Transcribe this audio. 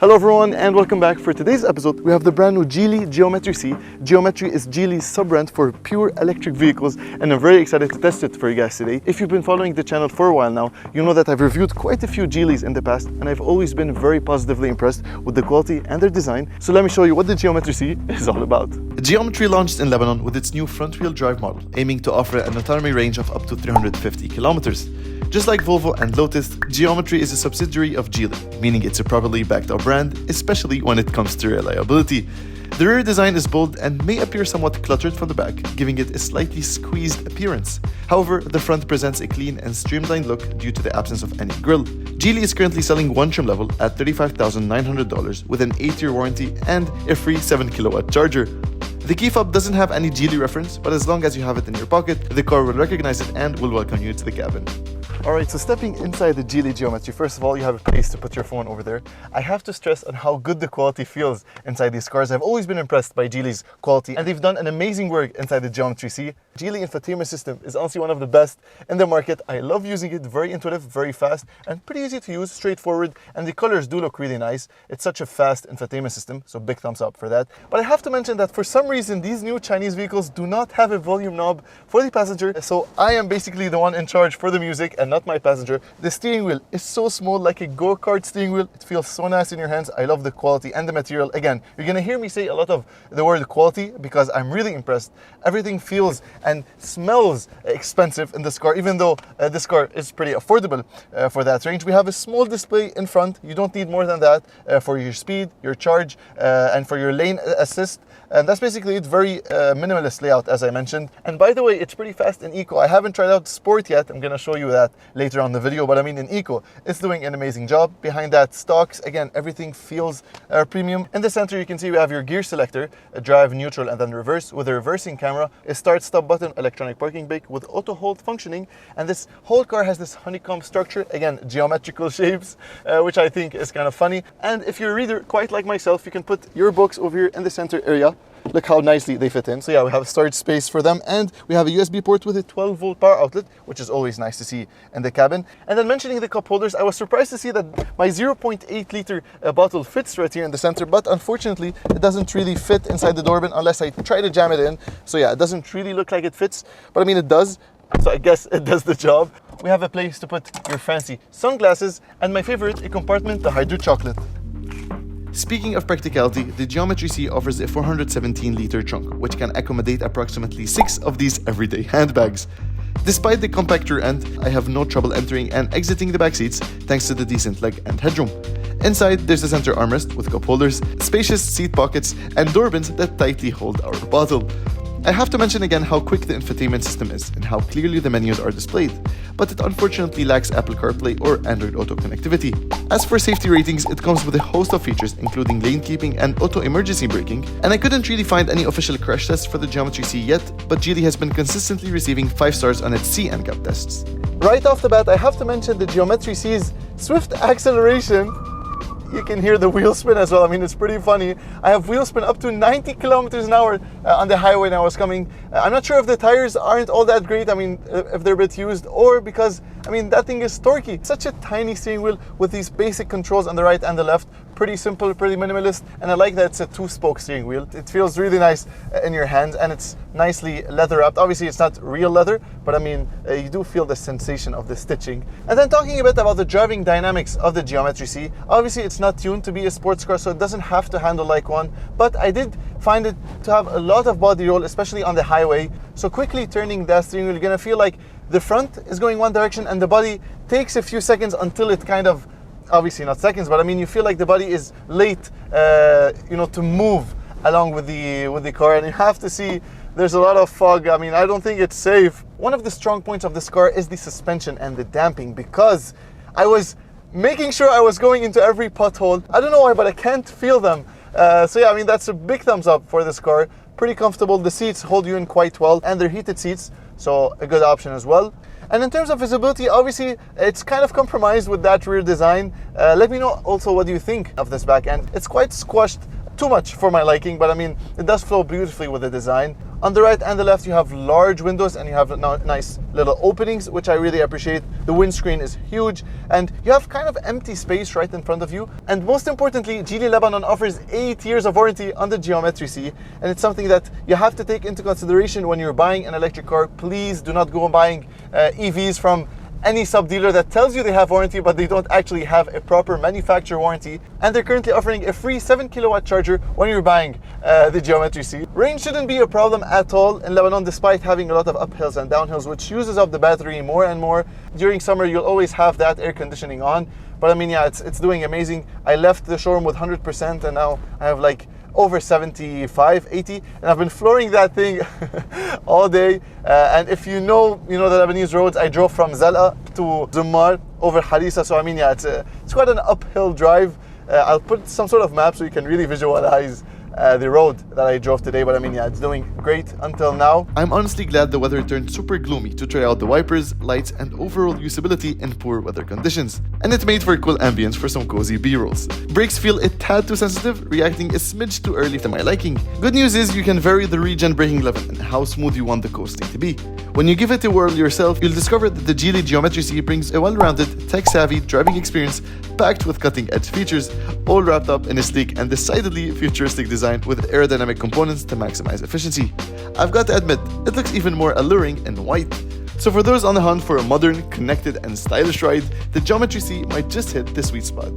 Hello everyone and welcome back. For today's episode, we have the brand new Geely 𝗪𝗪. 𝗪𝗪 is Geely's sub-brand for pure electric vehicles, and I'm very excited to test it for you guys today. If you've been following the channel for a while now, you know that I've reviewed quite a few Geelys in the past, and I've always been very positively impressed with the quality and their design. So let me show you what the 𝗪𝗪 is all about. 𝗪𝗪 launched in Lebanon with its new front-wheel drive model, aiming to offer an autonomy range of up to 350 kilometers. Just like Volvo and Lotus, 𝗪𝗪 is a subsidiary of Geely, meaning it's a properly backed up brand, especially when it comes to reliability. The rear design is bold and may appear somewhat cluttered from the back, giving it a slightly squeezed appearance. However, the front presents a clean and streamlined look due to the absence of any grille. Geely is currently selling one trim level at $35,900 with an 8-year warranty and a free 7-kilowatt charger. The key fob doesn't have any Geely reference, but as long as you have it in your pocket, the car will recognize it and will welcome you to the cabin. Alright, so stepping inside the Geely 𝗪𝗪, first of all, you have a place to put your phone over there. I have to stress on how good the quality feels inside these cars. I've always been impressed by Geely's quality, and they've done an amazing work inside the 𝗪𝗪. Geely Infotainment system is honestly one of the best in the market. I love using it, very intuitive, very fast, and pretty easy to use, straightforward, and the colors do look really nice. It's such a fast infotainment system, so big thumbs up for that. But I have to mention that for some reason, these new Chinese vehicles do not have a volume knob for the passenger, so I am basically the one in charge for the music and not my passenger. The steering wheel is so small, like a go-kart steering wheel. It feels so nice in your hands. I love the quality and the material. Again, you're gonna hear me say a lot of the word quality because I'm really impressed. Everything feels and smells expensive in this car, even though this car is pretty affordable for that range. We have a small display in front. You don't need more than that for your speed, your charge, and for your lane assist. And that's basically it. Very minimalist layout, as I mentioned. And by the way, it's pretty fast in eco. I haven't tried out sport yet. I'm gonna show you that later on the video, but I mean in eco, it's doing an amazing job. Behind that, stocks, again, everything feels premium. In the center, you can see we have your gear selector, drive, neutral, and then reverse with a reversing camera, a start-stop button, electronic parking brake with auto hold functioning, and this whole car has this honeycomb structure, again, geometrical shapes, which I think is kind of funny. And if you're a reader, quite like myself, you can put your books over here in the center area. Look how nicely they fit in. So yeah, we have storage space for them, and we have a USB port with a 12-volt power outlet, which is always nice to see in the cabin. And then mentioning the cup holders, I was surprised to see that my 0.8 liter bottle fits right here in the center, but unfortunately it doesn't really fit inside the door bin unless I try to jam it in. So yeah, it doesn't really look like it fits, but I mean it does. So I guess it does the job. We have a place to put your fancy sunglasses, and my favorite, a compartment to hide your chocolate. Speaking of practicality, the 𝗪𝗪 offers a 417-liter trunk, which can accommodate approximately 6 of these everyday handbags. Despite the compact rear end, I have no trouble entering and exiting the back seats thanks to the decent leg and headroom. Inside, there's a center armrest with cup holders, spacious seat pockets, and door bins that tightly hold our bottle. I have to mention again how quick the infotainment system is and how clearly the menus are displayed, but it unfortunately lacks Apple CarPlay or Android Auto connectivity. As for safety ratings, it comes with a host of features including lane keeping and auto emergency braking, and I couldn't really find any official crash tests for the 𝗪𝗪 yet, but Geely has been consistently receiving 5 stars on its C NCAP tests. Right off the bat, I have to mention the 𝗪𝗪's swift acceleration. You can hear the wheel spin as well. I mean, it's pretty funny. I have wheel spin up to 90 kilometers an hour on the highway when I was coming. I'm not sure if the tires aren't all that great. I mean, if they're a bit used, or because, I mean, that thing is Torquey. Such a tiny steering wheel with these basic controls on the right and the left. Pretty simple, pretty minimalist, and I like that it's a 2-spoke steering wheel. It feels really nice in your hands, and it's nicely leather wrapped. Obviously, it's not real leather, but I mean, you do feel the sensation of the stitching. And then talking a bit about the driving dynamics of the 𝗪𝗪. Obviously, it's not tuned to be a sports car, so it doesn't have to handle like one, but I did find it to have a lot of body roll, especially on the highway. So quickly turning that steering wheel, you're gonna feel like the front is going one direction and the body takes a few seconds until it kind of, obviously not seconds, but I mean you feel like the body is late, to move along with the car, and you have to see there's a lot of fog. I mean, I don't think it's safe. One of the strong points of this car is the suspension and the damping, because I was making sure I was going into every pothole. I don't know why, but I can't feel them. So yeah, I mean, that's a big thumbs up for this car. Pretty comfortable. The seats hold you in quite well, and they're heated seats, so a good option as well. And in terms of visibility, obviously, it's kind of compromised with that rear design. Let me know also what you think of this back end. It's quite squashed, too much for my liking, but I mean, it does flow beautifully with the design. On the right and the left, you have large windows and you have nice little openings, which I really appreciate. The windscreen is huge and you have kind of empty space right in front of you. And most importantly, Geely Lebanon offers 8 years of warranty on the 𝗪𝗪𝘁, and it's something that you have to take into consideration when you're buying an electric car. Please do not go buying EVs from any sub-dealer that tells you they have warranty, but they don't actually have a proper manufacturer warranty. And they're currently offering a free 7 kilowatt charger when you're buying the 𝗪𝗪𝘁. Range shouldn't be a problem at all in Lebanon, despite having a lot of uphills and downhills, which uses up the battery more and more. During summer, you'll always have that air conditioning on. But I mean, yeah, it's doing amazing. I left the showroom with 100% and now I have like over 75, 80, and I've been flooring that thing all day. And if you know the Lebanese roads, I drove from Zal'a to Zummar over Harissa. So I mean, yeah, it's quite an uphill drive. I'll put some sort of map so you can really visualize the road that I drove today, but I mean, yeah, it's doing great until now. I'm honestly glad the weather turned super gloomy to try out the wipers, lights, and overall usability in poor weather conditions. And it made for a cool ambience for some cozy B-rolls. Brakes feel a tad too sensitive, reacting a smidge too early to my liking. Good news is you can vary the regen braking level and how smooth you want the coasting to be. When you give it a whirl yourself, you'll discover that the Geely 𝗪𝗪𝘁 brings a well-rounded, tech-savvy driving experience packed with cutting-edge features, all wrapped up in a sleek and decidedly futuristic design with aerodynamic components to maximize efficiency. I've got to admit, it looks even more alluring in white. So for those on the hunt for a modern, connected, and stylish ride, the 𝗪𝗪𝘁 might just hit the sweet spot.